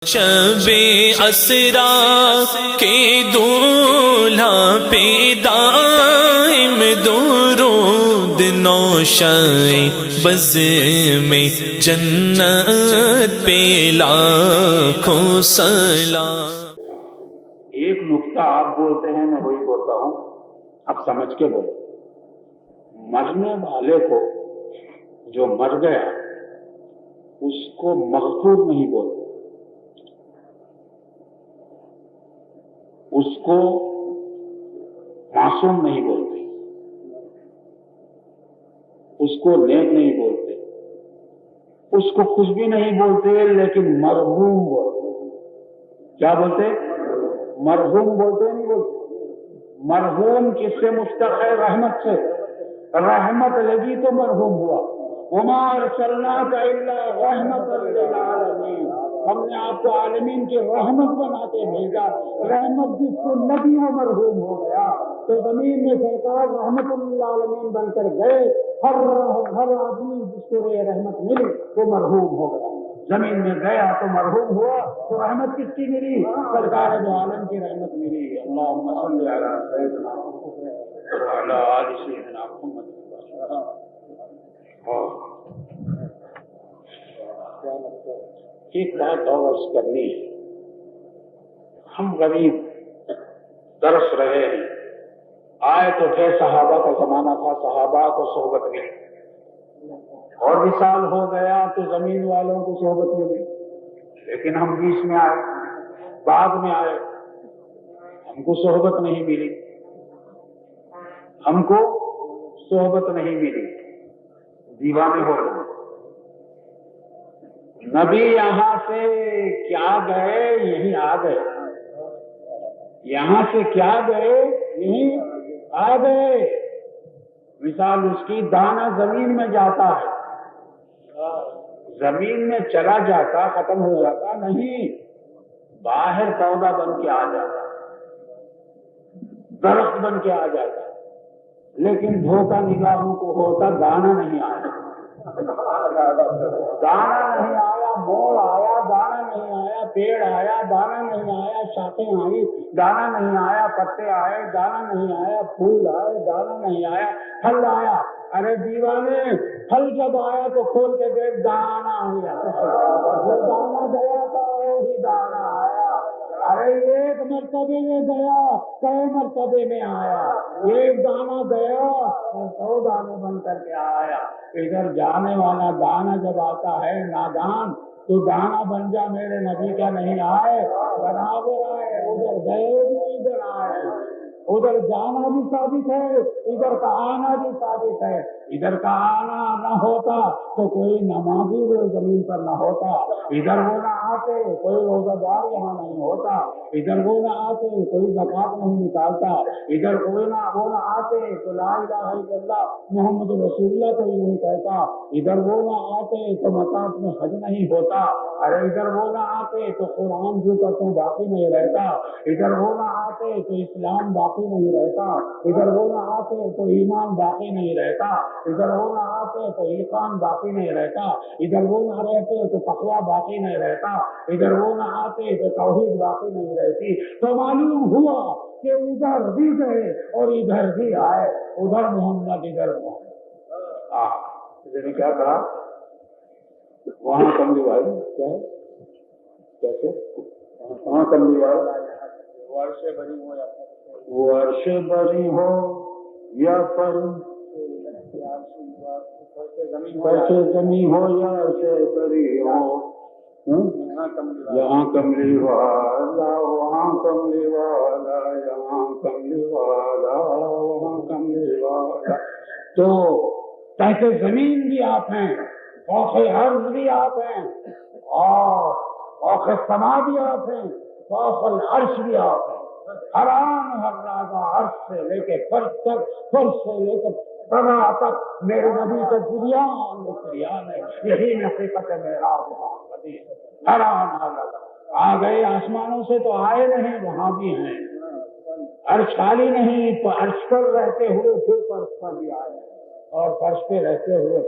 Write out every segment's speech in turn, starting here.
شب اسرا کے دولہا پہ دائم درود نوشائے بز میں جنت پہ لاکھوں سلام۔ ایک نقطہ آپ بولتے ہیں میں وہی بولتا ہوں، اب سمجھ کے بولو۔ مرنے والے کو جو مر گیا اس کو مغفور نہیں بولتے، اس کو معصوم نہیں بولتے، اس کو نیک نہیں بولتے، اس کو کچھ بھی نہیں بولتے، لیکن مرحوم بولتے۔ کیا بولتے؟ مرحوم بولتے نہیں بولتے۔ مرحوم کس سے مشتق ہے؟ رحمت سے۔ رحمت لگی تو مرحوم ہوا۔ وما ارسلناک الا رحمت للعالمین، ہم نے آپ کو عالمین کی رحمت بنا کے بھیجا۔ رحمت جس کو لگی وہ مرحوم ہو گیا، تو زمین میں سرکار رحمت للعالمین بن کر گئے۔ ہر آدمی جس کو یہ رحمت ملی وہ مرحوم ہو گیا۔ زمین میں گیا تو مرحوم ہوا، تو رحمت کس کی ملی؟ سرکار دو عالم کی رحمت ملی۔ اللہم صل علی سیدنا محمد وعلی آل سیدنا محمد۔ ایک بات اور عرض کرنی ہے، ہم غریب ترس رہے ہیں۔ آئے تو تھے، صحابہ کا زمانہ تھا، صحابہ کو صحبت ملی، اور بھی سال ہو گیا تو زمین والوں کو صحبت ملی، لیکن ہم بیچ میں آئے، بعد میں آئے، ہم کو صحبت نہیں ملی، ہم کو صحبت نہیں ملی، دیوانے ہو گئے۔ نبی یہاں سے کیا گئے یہیں آ گئے، یہاں سے کیا گئے یہیں آ گئے۔ مثال اس کی، دانہ زمین میں جاتا ہے، زمین میں چلا جاتا ختم ہو جاتا نہیں، باہر پودا بن کے آ جاتا، درخت بن کے آ جاتا، لیکن دھوکہ نگاہوں کو ہوتا، دانہ نہیں آیا، دانہ نہیں آیا، موڑ آیا، دانہ نہیں آیا، پیڑ آیا، دانہ نہیں آیا، شاخیں آئی، دانہ نہیں آیا، پتے آئے، دانہ نہیں آیا، پھول آئے، دانہ نہیں آیا، پھل آیا۔ ارے دیوانے، پھل جب آیا تو کھول کے دیکھ، دانہ آیا، جو دانہ گیا تھا وہی دانہ آیا۔ ارے ایک مرتبے میں گیا، کئی مرتبے میں آیا، ایک دانہ گیا اور 100 دانے بن کر کے آیا۔ ادھر جانے والا دانہ جب آتا ہے نادان، تو دانہ بن جا میرے نبی کا نہیں آئے، برابر آئے، ادھر گئے بھی ادھر آئے، ادھر جانا بھی ثابت ہے، ادھر کا آنا بھی ثابت ہے۔ ادھر کا آنا نہ ہوتا تو کوئی نمازی وہ زمین پر نہ ہوتا، ادھر وہ نہ آتے کوئی روزہ دار یہاں نہیں ہوتا، ادھر وہ نہ آتے کوئی زکوٰۃ نہیں نکالتا، ادھر وہ نہ آتے تو لا الہ الا اللہ محمد رسول اللہ کوئی نہیں کہتا، ادھر وہ نہ آتے تو مطاف میں حج نہیں ہوتا، ارے ادھر وہ نہ آتے تو قرآن جو کرتے باقی نہیں رہتا، ادھر وہ نہ آتے تو اسلام باقی نہیں رہتا، ادھر وہ نہ آتے تو ایمان باقی نہیں رہتا، ادھر وہ نہ آتے تو ایقان باقی نہیں رہتا، ادھر وہ نہ رہتے تو تقویٰ باقی نہیں رہتا، ادھر وہ نہ آتے تو توحید باقی نہیں رہتی۔ تو معلوم ہوا کہ ادھر بھی گئے اور ادھر بھی آئے، ادھر محمد ادھر محمد۔ اس نے کیا کہا؟ وہاں کملی والے کیا ہے؟ کیسے؟ وہاں کملی والے وہ عرش بری ہو یا پر کیسے زمین ہو یا عرش بری ہو، یہاں کملی والا وہاں کملی والا، یہاں کملی والا وہاں کملی والا۔ تو تحت زمین بھی آپ ہیں، فوق الارض بھی آپ ہیں، اور فوق السما بھی آپ ہیں، فوق العرش بھی آپ ہیں۔ ہر آن ہر راگا، عرش سے لے کے فرش تک، فرش سے لے کے سما تک میرے نبی کا جریان جریان ہے، یہی حقیقت معراج محمدی ہے۔ ہر آن ہر راگا آ گئے، آسمانوں سے تو آئے نہیں، وہاں بھی ہیں، عرش خالی نہیں، عرش پر رہتے ہوئے پھر فرش پر بھی آئے، اور فرش پہ رہتے ہوئے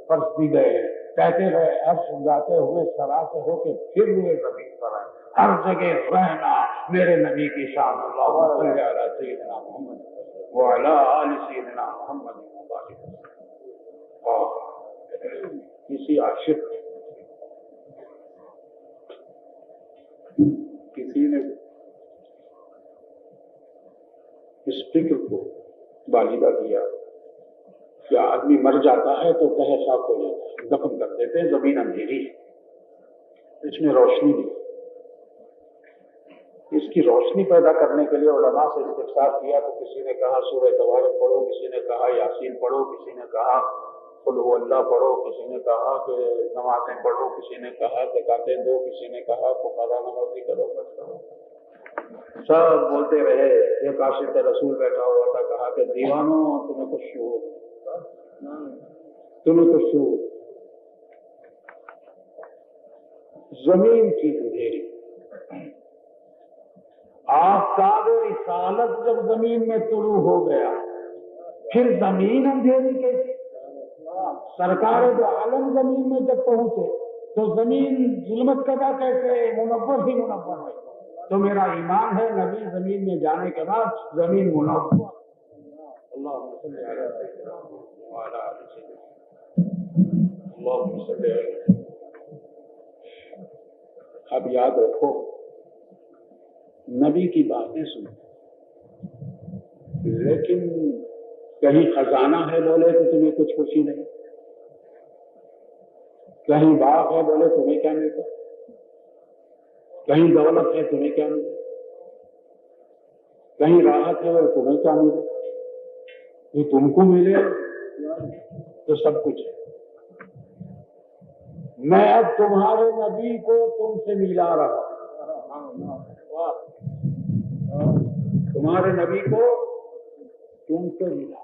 فرش بھی گئے ہیں۔ کہتے رہے عرش جاتے ہوئے سرا سے ہو کے پھر ہوئے زمین پر آئے. ہر جگہ رہنا میرے نبی کی شان. اللہم صلی علی سیدنا محمد وعلی آل سیدنا محمد وبارک وسلم. اور کسی عاشق کسی نے اس فکر کو بالیدہ کیا کہ آدمی مر جاتا ہے تو تہہ خاک ہو جاتا ہے, دفن کر دیتے ہیں, زمین اندھیری ہے, اس میں روشنی نہیں. اس کی روشنی پیدا کرنے کے لیے علماء سے استفسار کیا تو کسی نے کہا سورہ تبارک پڑھو, کسی نے کہا یاسین پڑھو, کسی نے کہا قل هو اللہ پڑھو, کسی نے کہا کہ نمازیں پڑھو, کسی نے کہا زکاتیں دو, کسی نے کہا فقراء نوازی کرو, بس کرو. سب بولتے رہے. ایک عاشق رسول بیٹھا ہوا تھا, کہا کہ دیوانوں تمہیں کچھ شعور, تمہیں کچھ شعور. زمین کی اندھیری, آفتاب رسالت جب زمین میں طلوع ہو گیا پھر زمین اندھیری کیسی؟ سرکار دو عالم زمین میں جب پہنچے تو زمین ظلمت کدا کیسے منور ہی منور ہے. تو میرا ایمان ہے نبی زمین میں جانے کے بعد زمین منور. اللہم صلی علی سیدنا وعلی آل سیدنا اللہم صلی علی. اب یاد رکھو نبی کی باتیں سنو, لیکن کہیں خزانہ ہے بولے تو تمہیں کچھ خوشی نہیں, کہیں باغ ہے بولے تمہیں کیا ملتا, کہیں دولت ہے تمہیں کیا ملے, کہیں راحت ہے اور تمہیں کیا ملے. یہ تم کو ملے تو سب کچھ ہے. میں اب تمہارے نبی کو تم سے ملا رہا ہوں, تمہارے نبی کو تم سے ملا.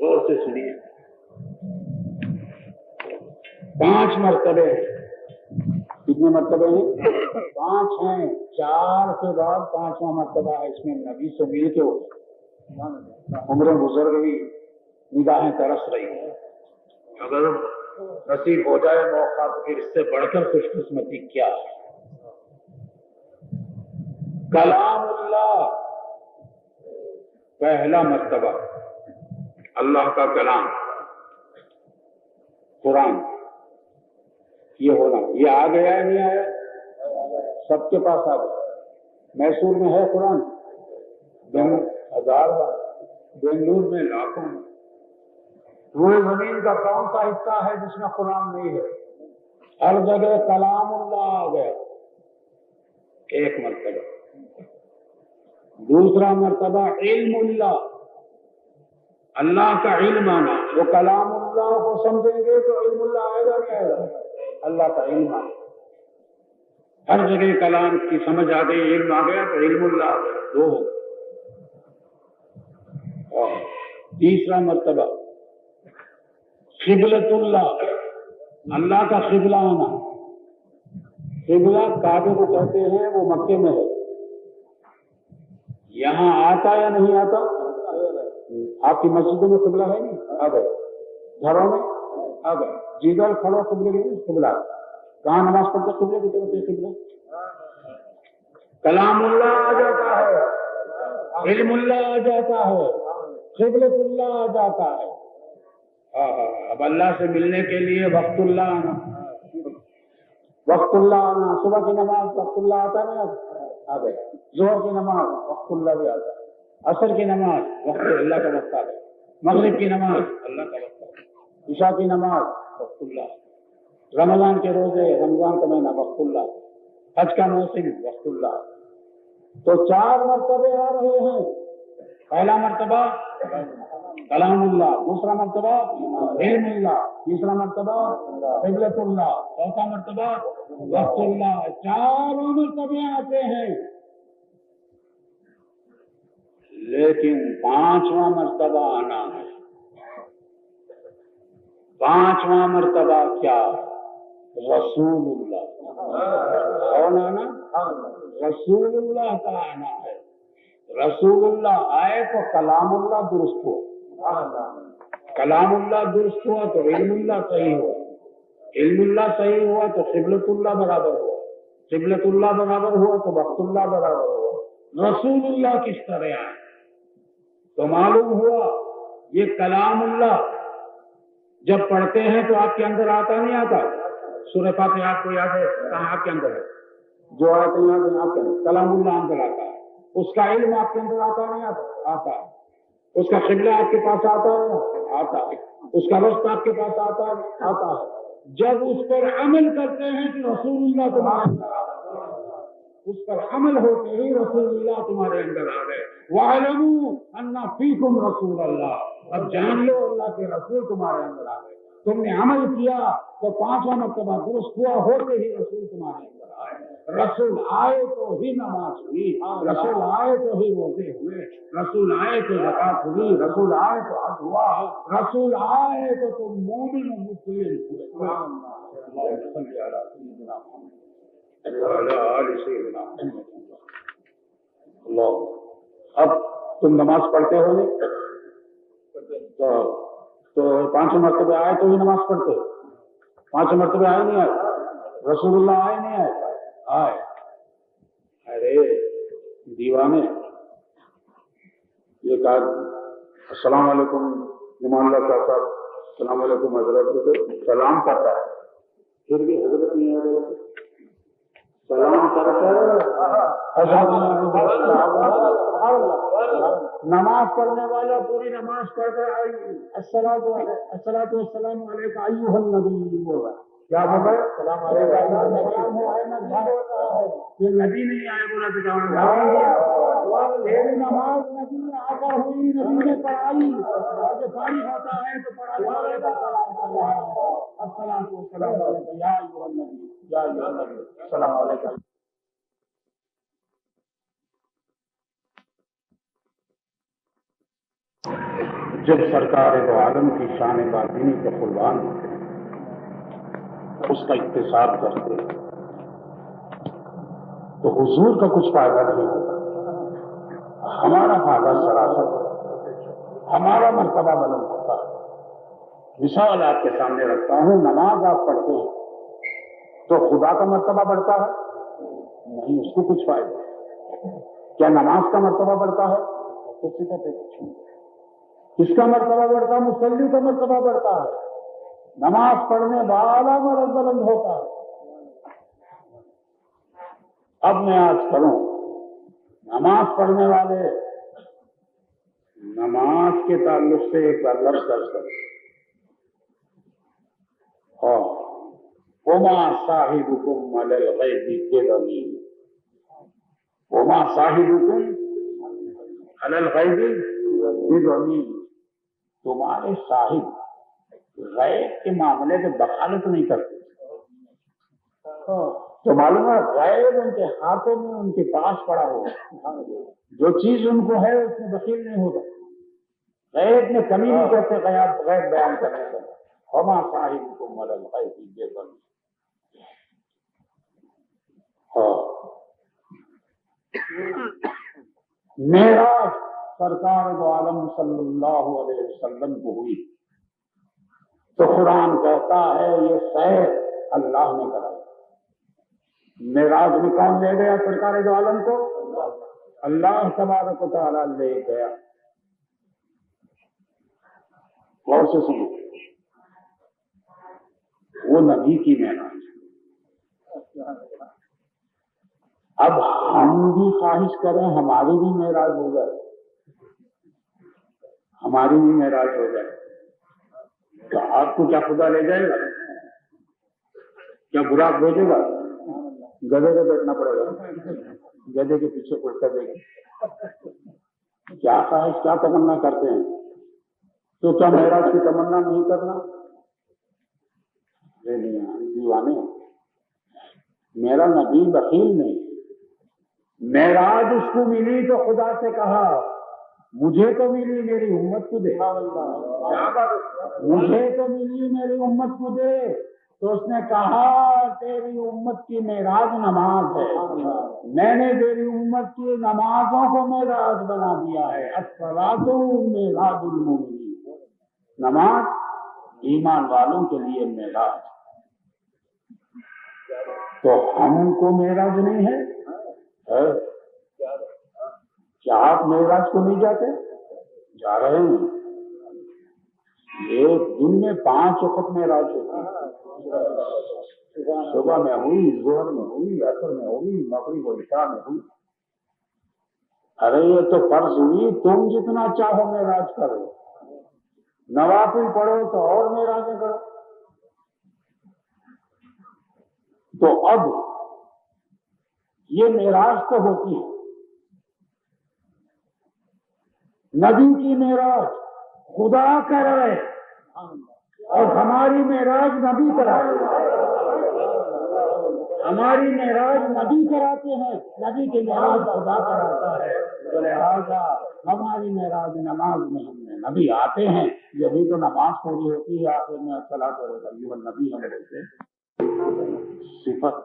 غور سے سنیے. 5 مرتبے ہیں. کتنے مرتبے ہیں؟ 5 ہیں. 4 کے بعد 5واں مرتبہ ہے. اس میں نبی سے مل کے عمریں گزر گئی, نگاہیں ترس رہی ہیں. اگر نصیب ہو جائے موقع تو پھر اس سے بڑھ کر خوش قسمتی کیا ہے. کلام اللہ پہلا مرتبہ, اللہ کا کلام قرآن یہ ہونا, یہ آ گیا ہے نہیں آیا؟ سب کے پاس آ گیا. میسور میں ہے قرآن 1000 بار, بنگلور میں لاکھوں. روئے زمین کا کون سا حصہ ہے جس میں قرآن نہیں ہے؟ ہر جگہ کلام اللہ آ گیا. ایک مرتبہ. دوسرا مرتبہ علم اللہ, اللہ کا علم آنا. وہ کلام اللہ کو سمجھیں گے تو علم اللہ آئے گا نہیں آئے گا؟ اللہ کا علم آنا. ہر جگہ کلام کی سمجھ آ گئی, علم آ گیا تو علم اللہ آ گیا. 2 ہو گئے. اور تیسرا مرتبہ قبلۃ اللہ, اللہ کا قبلہ آنا. قبلہ کعبے کو کہتے ہیں, وہ مکے میں ہے. یہاں آتا یا نہیں آتا؟ آپ کی مسجدوں میں قبلہ ہے نہیں؟ آ گئے. گھروں میں آ گئے. جدھر کھڑو قبلے کی طرف قبلہ. کہاں نماز پڑھتے قبلے کی طرف قبلہ. کلام اللہ آ جاتا ہے, علم اللہ آ جاتا ہے, قبلۃ اللہ آ جاتا ہے. اب اللہ سے ملنے کے لیے وقت اللہ آنا. وقت اللہ آنا. صبح کی نماز وقت اللہ آتا ہے نا, آ گئے. ظہر کی نماز وقت اللہ بھی آتا ہے. عصر کی نماز وقت اللہ کا وقت آ گیا. مغرب کی نماز اللہ کا وقت آ گیا. عشاء کی نماز وقت اللہ. رمضان کے روزے, رمضان کا مہینہ وقت اللہ. حج کا موسم وقت اللہ. تو 4 مرتبے آ رہے ہیں. پہلا مرتبہ کلام اللہ, دوسرا مرتبہ علم اللہ, تیسرا مرتبہ قبلۃ اللہ, چوتھا مرتبہ وقت اللہ. 4 مرتبے آتے ہیں. لیکن 5واں مرتبہ آنا ہے. 5واں مرتبہ کیا؟ رسول اللہ. کون آنا؟ رسول اللہ کا آنا ہے. رسول اللہ آئے تو کلام اللہ درست ہو. کلام اللہ درست ہوا تو علم اللہ صحیح ہوا، علم اللہ صحیح ہوا تو قبلۃ اللہ برابر ہوا، قبلۃ اللہ برابر ہوا تو وقت اللہ برابر ہوا، رسول اللہ کس طرح آئے تو معلوم ہوا یہ کلام اللہ جب پڑھتے ہیں تو آپ کے اندر آتا نہیں آتا؟ سورہ فاتحہ آپ کو یاد ہے کہاں آپ کے اندر ہے؟ جو آتا ہے یاد ہے آپ کے اندر، کلام اللہ اندر آتا ہے، اس کا علم آپ کے اندر آتا نہیں آتا؟ آتا ہے۔ اس کا قبلہ آپ کے پاس آتا ہے؟ آتا ہے۔ اس کا وقت آپ کے پاس آتا ہے؟ آتا ہے۔ جب اس پر عمل کرتے ہیں تو رسول اللہ تمہارے اندر آ گئے، اس پر عمل ہوتے ہی رسول اللہ تمہارے اندر آ گئے۔ وَاعْلَمُوا أَنَّ فِيكُمْ رَسُولَ اللَّهِ، اب جان لو اللہ کے رسول تمہارے اندر آ گئے۔ تم نے عمل کیا تو 5واں مرتبہ درست ہوا، ہوتے ہی رسول تمہارے اندر آئے۔ رسول آئے تو ہی نماز ہوئی، رسول آئے تو ہی روزے ہوئے، رسول آئے تو زکات ہوئی، رسول آئے تو حج ہوا، رسول آئے تو تم مومن و مسلم ہوئے۔ اللہ، اب تم نماز پڑھتے ہو نہیں تو 5 مرتبہ آئے تو ہی نماز پڑھتے، 5 مرتبہ آئے نہیں آئے؟ رسول اللہ آئے نہیں آئے؟ آئے۔ ارے دیوانے یہ کہا السلام علیکم ایمان اللہ شاہ صاحب، السلام علیکم حضرت، سلام کرتا ہے پھر بھی حضرت نہیں آ رہے، سلام کرتا ہے نماز پڑھنے والا پوری نماز پڑھ کر الصلاۃ والسلام علیک ایھا النبی ہوگا، کیا بول رہے السلام علیکم، یہ نبی نہیں آئے بولا تو کیا تیری نماز نبی نے آ کر ہوئی، نبی نے پڑھائی، جو فارغ ہوتا ہے تو پڑھا السلام علیکم یا ایھا النبی، یا ایھا النبی، السلام علیکم۔ جب سرکار دو عالم کی شان باطنی کے قربان ہوتے ہیں، اس کا اکتساب کرتے ہیں تو حضور کا کچھ فائدہ نہیں ہوتا، ہمارا فائدہ سراسر ہوتا، ہمارا مرتبہ بلند ہوتا ہے۔ مثال آپ کے سامنے رکھتا ہوں، نماز آپ پڑھتے ہیں تو خدا کا مرتبہ بڑھتا ہے نہیں، اس کو کچھ فائدہ، کیا نماز کا مرتبہ بڑھتا ہے؟ کسی کا پوچھیں، کس کا مرتبہ بڑھتا ہے؟ مصلی کا مرتبہ بڑھتا ہے، نماز پڑھنے والا مرتبہ بلند ہوتا ہے۔ اب میں آج کروں نماز پڑھنے والے نماز کے تعلق سے ایک بار لفظ درج کر، وما صاحبکم علی الغیب بضنین، وما صاحبکم علی الغیب بضنین، تمہارے صاحب غیب کے معاملے میں دخالت نہیں کرتے، تو معلوم ہے غیب ان کے ہاتھوں میں، ان کے پاس پڑا ہوا، جو چیز ان کو ہے اس میں دخیل نہیں ہوتا، غیب میں کمی نہیں کرتے غیب بیان کرنے سے۔ وما صاحبکم علی الغیب بضنین، معراج سرکار دو عالم صلی اللہ علیہ وسلم کو ہوئی تو قرآن کہتا ہے یہ سیر اللہ نے کرائی۔ معراج میں کون لے گیا سرکار دو عالم کو؟ اللہ تبارک و تعالیٰ لے گیا۔ غور سے سنو، وہ نبی کی معراج۔ اب ہم بھی خواہش کریں ہماری بھی معراج ہو جائے، ہماری بھی معراج ہو جائے، تو آپ کو کیا خدا لے جائے گا؟ کیا براق بھیجے گا؟ گدھے پہ بیٹھنا پڑے گا، گدھے کے پیچھے پڑتا دے گا۔ کیا خواہش، کیا تمنا کرتے ہیں، تو کیا معراج کی تمنا نہیں کرنا؟ دیوانے، میرا نبی بخیل نہیں، معراج اس کو ملی تو خدا سے کہا مجھے تو ملی، میری امت کو دے، مجھے تو ملی، میری امت کو دے، تو اس نے کہا تیری امت کی معراج نماز ہے، میں نے تیری امت کی نمازوں کو معراج بنا دیا ہے، الصلاۃ معراج المومنین، نماز ایمان والوں کے لیے معراج. تو ہم کو معراج نہیں ہے؟ کیا آپ معراج کو نہیں جاتے؟ جا رہے ہیں. ایک دن میں 5 وقت معراج ہوتی ہے. صبح میں ہوئی، ظہر میں ہوئی، عصر میں ہوئی، مغرب و عشاء میں ہوئی. ارے یہ تو فرض ہوئی، تم جتنا چاہو معراج کرو، نوافل پڑھو تو اور معراجیں کرو. تو اب یہ معراج تو ہوتی ہے، نبی کی معراج خدا کرے اور ہماری معراج نبی کراتے. ہماری معراج نبی کراتے ہیں، نبی کی معراج خدا کراتا ہے. تو لہٰذا ہماری معراج نماز میں ہم نے نبی آتے ہیں، یہی تو نماز پوری ہوتی ہے. آخر میں الصلاۃ والسلام علی نبی ہم بولتے صفت.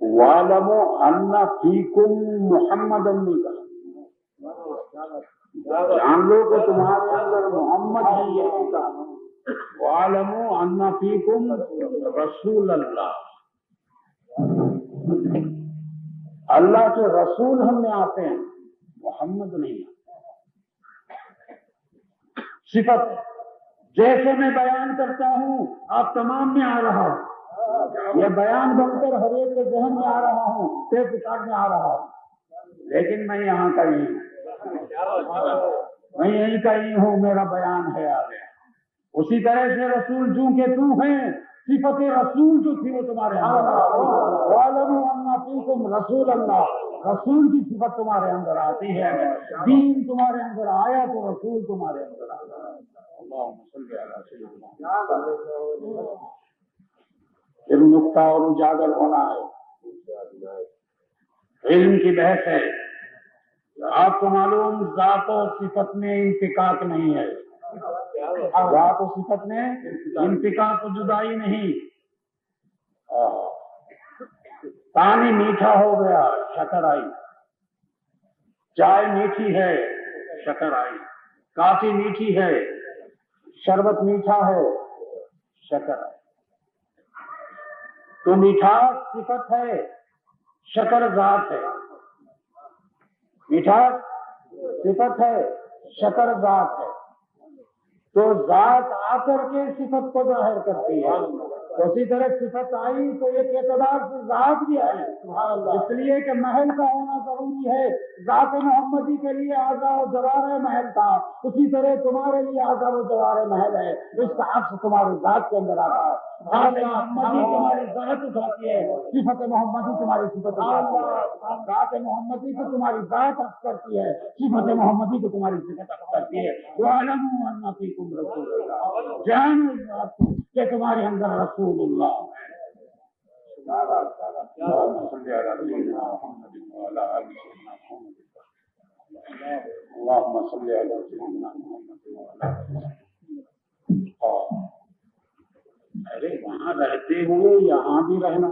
وَاعْلَمُوا أَنَّ فِيكُم مُحَمَّدًا. جان لو کہ تمہارے اندر محمد ہے. یہ کہا وَاعْلَمُوا أَنَّ فِيكُم رسول اللہ. اللہ کے رسول ہم میں آتے ہیں، محمد نہیں. صفت جیسے میں بیان کرتا ہوں آپ تمام میں آ رہا ہوں. یہ بیان بن کر ہر ایک کے ذہن میں آ رہا ہوں، تیز کتاب میں آ رہا ہوں. لیکن میں یہاں کا ہی ہوں، میں یہیں کا ہی ہوں. میرا بیان ہے آگے. اسی طرح سے رسول جو کہ تو ہیں، صفت رسول جو تھی وہ تمہارے اندر. وَاعْلَمُوا أَنَّ فِيكُم رسول اللہ. رسول کی صفت تمہارے اندر آتی ہے. دین تمہارے اندر آیا تو رسول تمہارے اندر آیا. اللہم صلی علی سیدنا. علم نقطہ اور اجاگر ہونا ہے. علم کی بحث ہے. آپ کو معلوم ذات و صفت میں انفکاک نہیں ہے. ذات و صفت میں انفکاک و جدائی نہیں. پانی میٹھا ہو گیا، شکر آئی. چائے میٹھی ہے، شکر آئی. کافی میٹھی ہے، شربت میٹھا ہے، شکر آئی. تو میٹھاس صفت ہے، شکر ذات ہے. میٹھاس صفت ہے، شکر ذات ہے. تو ذات آ کر کے صفت کو ظاہر کرتی ہے. تو اسی طرح صفت آئی تو ایک اعتبار سے ذات بھی آئی. اس لیے کہ محل کا ہونا ضروری ہے. ذات محمدی کے لیے اعضاء و جوارح محل تھا، اسی طرح تمہارے لیے اعضاء و جوارح محل ہے. اس کا عکس تمہاری ذات کے اندر آتا ہے. ذات محمدی تمہاری ذات اٹھاتی ہے، صفت محمدی تمہاری صفت اٹھاتی ہے. ذات محمدی کو تمہاری ذات عکس کرتی ہے، صفت محمدی کو تمہاری صفت عکس کرتی ہے. وَاعْلَمُوا أَنَّ فِيكُم رسول اللہ. جان کہ تمہارے اندر رسول اللہ ہے. اللہم صلی علی سیدنا محمد وعلی آل سیدنا محمد. اللہم صلی علی سیدنا محمد وعلی آل سیدنا محمد. ارے وہاں رہتے ہوئے یہاں بھی رہنا،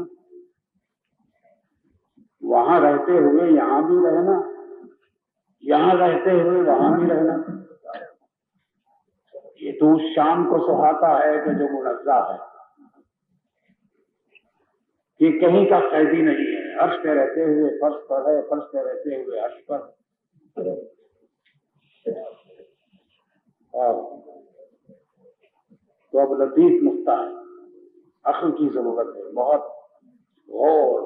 وہاں رہتے ہوئے یہاں بھی رہنا، یہاں رہتے ہوئے وہاں بھی رہنا. یہ تو اس شان کو سہاتا ہے کہ جو منزہ ہے، کہ کہیں کا قیدی نہیں ہے. عرش پہ رہتے ہوئے فرش پر ہے، فرش پہ رہتے ہوئے عرش پر. تو اب لطیف نقطہ ہے، عقل کی ضرورت ہے بہت. اور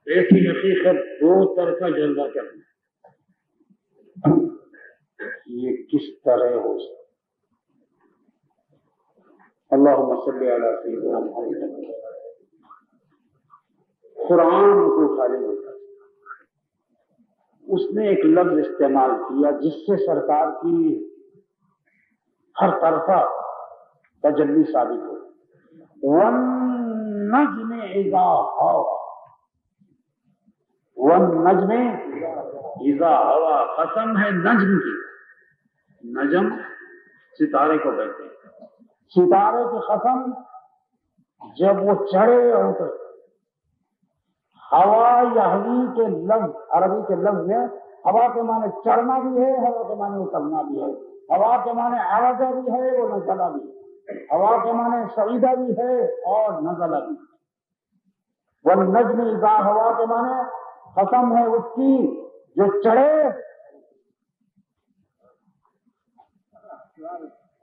ایک ہی حقیقت دو طرفہ جلوہ کرنا، یہ کس طرح ہو سکتا؟ اللہم صلی علی سیدنا محمد. قرآن کو خالی ہوتا، اس نے ایک لفظ استعمال کیا جس سے سرکار کی ہر طرفہ تجلی ثابت ہو. وَالنَّجْمِ إِذَا هَوَىٰ. وَالنَّجْمِ إِذَا هَوَىٰ، قسم ہے نجم کی. نجم ستارے کو کہتے ہیں. ستارے کی قسم جب وہ چڑھے اترے. ہوا یحوی کے لفظ عربی کے لفظ میں ہوا کے معنی چڑھنا بھی ہے، ہوا کے معنی اترنا بھی ہے، ہوا کے معنی عرضہ بھی ہے وہ نزلہ بھی ہے، ہوا کے معنی صعیدہ بھی ہے اور نزلہ بھی ہے۔ والنجم اذا ہوا کے معنی قسم ہے اس کی جو چڑھے،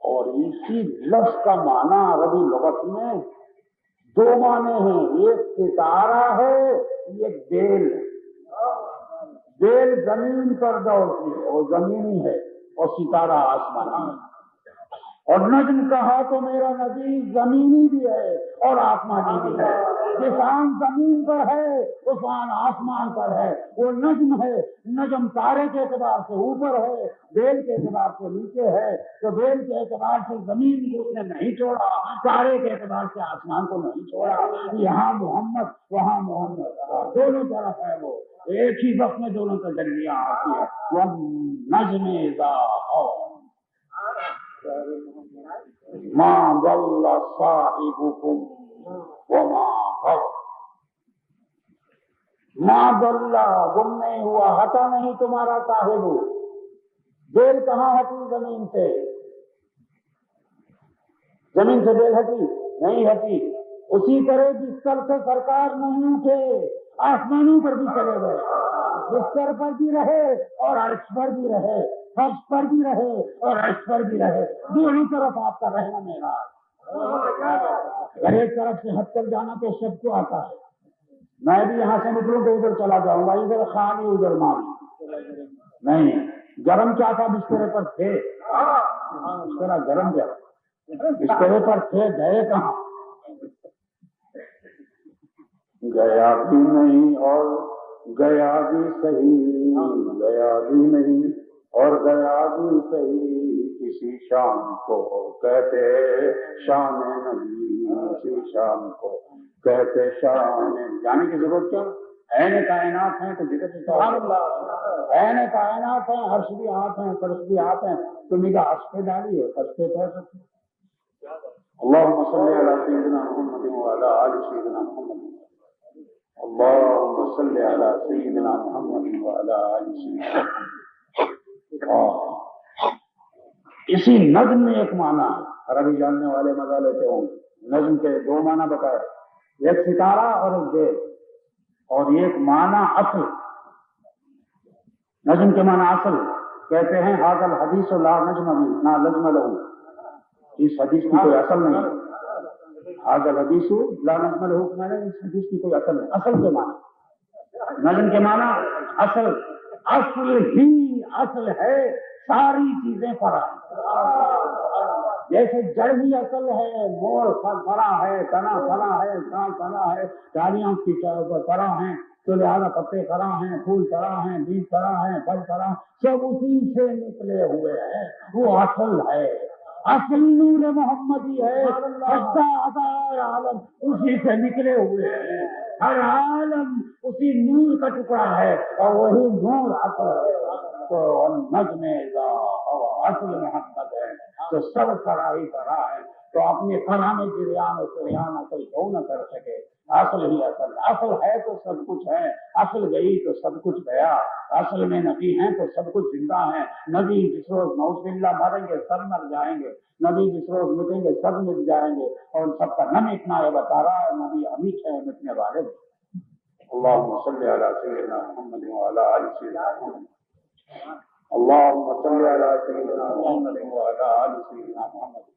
اور اسی لفظ کا معنی عربی لغت میں دو معنی ہیں، ایک ستارہ ہے ایک بیل ہے۔ بیل زمین پر دوڑتی ہے وہ زمینی ہے، اور ستارہ آسمانی ہے۔ اور نجم کہا تو میرا نبی زمینی بھی ہے اور آسمانی بھی ہے، جس آن زمین پر ہے اس آن آسمان پر ہے، وہ نجم ہے۔ نجم تارے کے اعتبار سے اوپر ہے، بیل کے اعتبار سے نیچے ہے، تو بیل کے اعتبار سے زمین کو اس نے نہیں چھوڑا، تارے کے اعتبار سے آسمان کو نہیں چھوڑا۔ یہاں محمد وہاں محمد، دونوں طرف ہے، وہ ایک ہی وقت میں دونوں تجلیاں آتی ہے۔ وہ نجم اذا ہوا ما ضل صاحبكم وما غوى، ما ضل گم نہیں ہوا، ہٹا نہیں تمہارا صاحب۔ بیل کہاں ہٹی؟ زمین سے۔ زمین سے بیل ہٹی؟ نہیں ہٹی۔ اسی طرح بستر سے سرکار نہیں اٹھے، آسمانوں پر بھی چلے گئے، بستر پر بھی رہے اور عرش پر بھی رہے، فرش پر بھی رہے اور عرش پر بھی رہے، دونوں طرف آپ کا رہنا معراج۔ اگر ایک طرف سے ہٹ کر جانا تو سب کو آتا ہے، میں بھی یہاں سے نکلوں تو ادھر چلا جاؤں گا، ادھر خالی ادھر مالی نہیں۔ گرم کیا تھا؟ بسترے پر تھے، بسترا گرم کیا تھا؟ بسترے پر تھے، گئے کہاں؟ گیا بھی نہیں اور گیا بھی صحیح، گیا بھی نہیں اور گیا بھی صحیح، اسی شان کو کہتے شان نبی، اسی شان کو کہتے شان۔ جانے کی ضرورت کیا؟ عین کائنات ہیں تو ذکر سے عین کائنات ہیں، عرش بھی ہاتھ ہیں، فرش بھی ہاتھ ہیں، تو نگاہ عرش پہ ڈالی ہے، فرش پہ پہ سکتے۔ اللہم صلی علی سیدنا محمد وعلی آل سیدنا محمد، اللہم صلی علی سیدنا محمد وعلی آل سیدنا محمد۔ اسی نظم میں ایک معنی ہے، عربی جاننے والے مزہ لیتے ہوں گے۔ نظم کے دو معنی بتائے، ایک ستارہ اور ایک بیل، اور ایک معنی اصل۔ نظم کے معنی اصل کہتے ہیں ھذا الحدیث لا نجم بھی لا نجم لہ، اس حدیث کی کوئی اصل نہیں۔ ھذا الحدیث لا نجم لہ، میں نے اس حدیث کی کوئی اصل نہیں۔ اصل کے معنی، نظم کے معنی اصل، اصل ہی اصل ہے، ساری چیزیں فرع۔ جیسے جڑ ہی اصل ہے، مور فرع ہے، تنا فرع ہے، سال فرع ہے، ڈالیاں اس کی فرع ہیں، تو لہٰذا پتے فرع ہیں، پھول فرع ہیں، بیج فرع ہیں، پھل فرع، سب اسی سے نکلے ہوئے ہیں، وہ اصل ہے۔ اصل نور محمدی ہے، عالم اسی سے نکلے ہوئے ہیں، ہر عالم اسی نور کا ٹکڑا ہے، اور وہی نور اصل ہے۔ تو نجم اذا ہوا اصل محمد ہے، تو سب فرع ہی فرع ہے، تو اپنی فرع میں جریان و سریان اصل کیوں نہ کر سکے؟ اصل ہی اصل، اصل ہے تو سب کچھ ہے، اصل گئی تو سب کچھ گیا، اصل میں نبی ہیں تو سب کچھ زندہ ہے۔ نبی جس روز نعوذ باللہ مریں گے سب مر جائیں گے، نبی جس روز مٹیں گے سب مٹ جائیں گے، اور سب کا نہ مٹنا ہے بتا رہا ہے، نبی امیت ہے، مٹنے والے۔ اللہم صلی علی سیدنا محمد وعلی آل سیدنا محمد، اللہم صلی علی سیدنا محمد وعلی آل سیدنا محمد۔